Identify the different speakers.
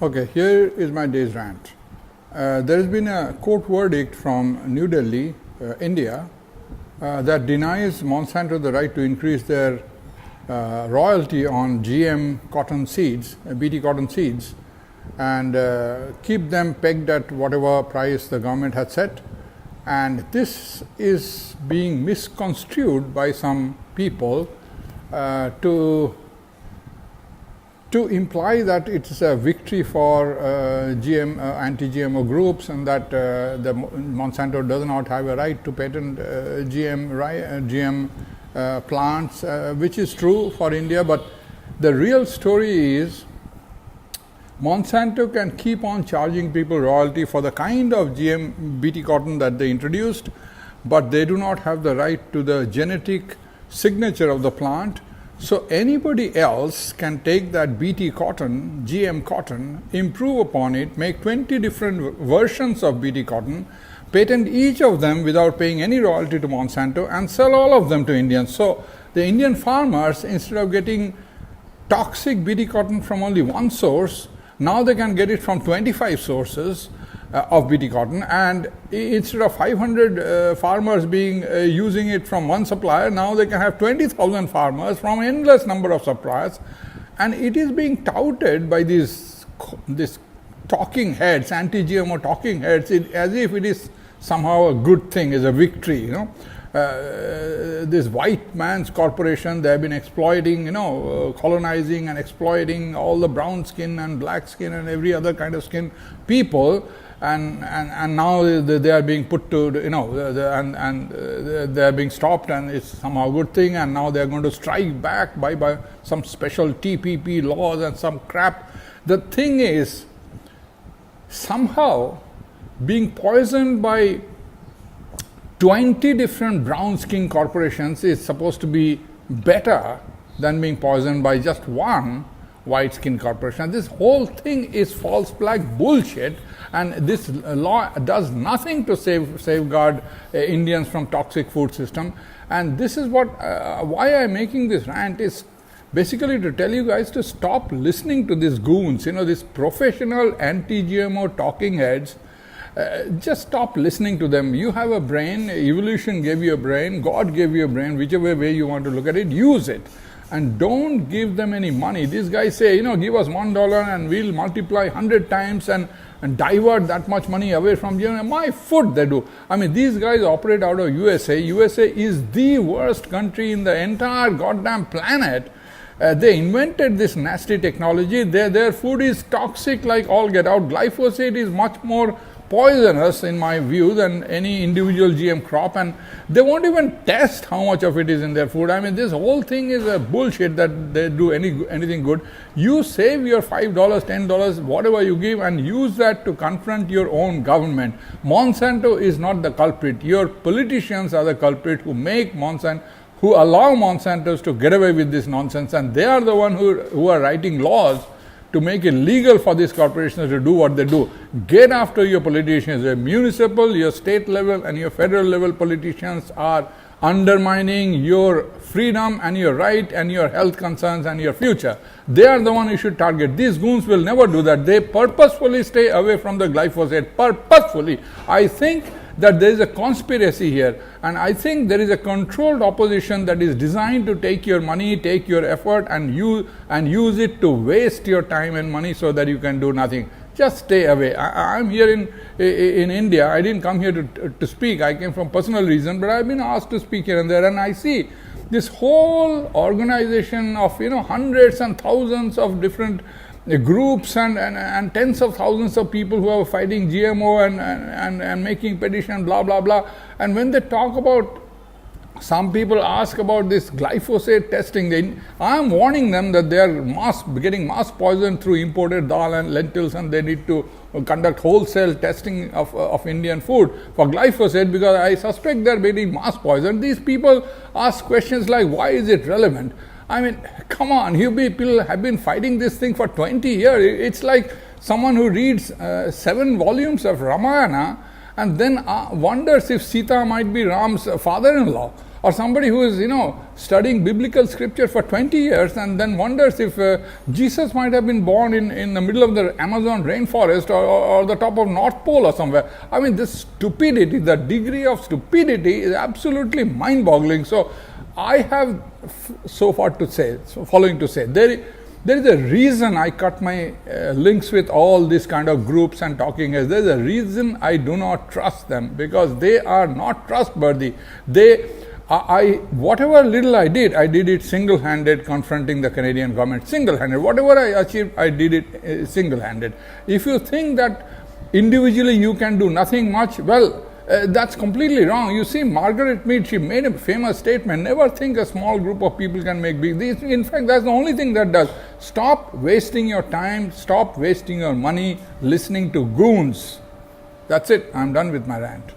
Speaker 1: Okay, here is my day's rant. There has been a court verdict from New Delhi, India, that denies Monsanto the right to increase their royalty on GM cotton seeds, BT cotton seeds, and keep them pegged at whatever price the government had set. And this is being misconstrued by some people to imply that it's a victory for anti-GMO groups, and that the Monsanto does not have a right to patent GM plants, which is true for India. But the real story is Monsanto can keep on charging people royalty for the kind of GM BT cotton that they introduced, but they do not have the right to the genetic signature of the plant. So anybody else can take that BT cotton, GM cotton, improve upon it, make 20 different versions of BT cotton, patent each of them without paying any royalty to Monsanto, and sell all of them to Indians. So the Indian farmers, instead of getting toxic BT cotton from only one source, now they can get it from 25 sources of BT cotton, and instead of 500 farmers using it from one supplier, now they can have 20,000 farmers from endless number of suppliers. And it is being touted by these talking heads, anti-GMO talking heads, as if it is somehow a good thing, is a victory. This white man's corporation, they have been exploiting, colonizing and exploiting all the brown skin and black skin and every other kind of skin people. And now they are being put to, they are being stopped, and it's somehow a good thing. And now they are going to strike back by some special TPP laws and some crap. The thing is, somehow being poisoned by 20 different brown skin corporations is supposed to be better than being poisoned by just one white skin corporation. This whole thing is false flag bullshit, and this law does nothing to safeguard Indians from toxic food system. And this is what why I'm making this rant is basically to tell you guys to stop listening to these goons, these professional anti-GMO talking heads. Just stop listening to them. You have a brain, evolution gave you a brain, God gave you a brain, whichever way you want to look at it, use it. And don't give them any money. These guys say, give us $1 and we'll multiply 100 times and divert that much money away from you. My foot they do. I mean, these guys operate out of USA. USA is the worst country in the entire goddamn planet. They invented this nasty technology. Their food is toxic like all get out. Glyphosate is much more poisonous in my view than any individual GM crop, and they won't even test how much of it is in their food. I mean, this whole thing is a bullshit that they do anything good. You save your $5, $10, whatever you give, and use that to confront your own government. Monsanto is not the culprit. Your politicians are the culprit who allow Monsantos to get away with this nonsense, and they are the one who are writing laws to make it legal for these corporations to do what they do. Get after your politicians. Your municipal, your state level, and your federal level politicians are undermining your freedom and your right and your health concerns and your future. They are the one you should target. These goons will never do that. They purposefully stay away from the glyphosate. Purposefully. I think that there is a conspiracy here, and I think there is a controlled opposition that is designed to take your money, take your effort, and use it to waste your time and money so that you can do nothing. Just stay away. I'm here in India. I didn't come here to speak. I came from personal reason, but I've been asked to speak here and there, and I see this whole organization of hundreds and thousands of different groups and tens of thousands of people who are fighting GMO and making petition, blah blah blah. And when they talk about, some people ask about this glyphosate testing, I am warning them that they are getting mass poisoned through imported dal and lentils, and they need to conduct wholesale testing of Indian food for glyphosate, because I suspect they are getting mass poisoned. These people ask questions like, why is it relevant? I mean, come on, you people have been fighting this thing for 20 years. It's like someone who reads 7 volumes of Ramayana and then wonders if Sita might be Ram's father-in-law. or somebody who is, studying biblical scripture for 20 years and then wonders if Jesus might have been born in the middle of the Amazon rainforest or the top of North Pole or somewhere. I mean, this stupidity, the degree of stupidity is absolutely mind-boggling. So I have following to say. There is a reason I cut my links with all these kind of groups and talking heads. There is a reason I do not trust them, because they are not trustworthy. Whatever little I did it single-handed, confronting the Canadian government, single-handed. Whatever I achieved, I did it single-handed. If you think that individually you can do nothing much, well, that's completely wrong. You see, Margaret Mead, she made a famous statement, never think a small group of people can make big things. In fact, that's the only thing that does. Stop wasting your time, stop wasting your money listening to goons. That's it, I'm done with my rant.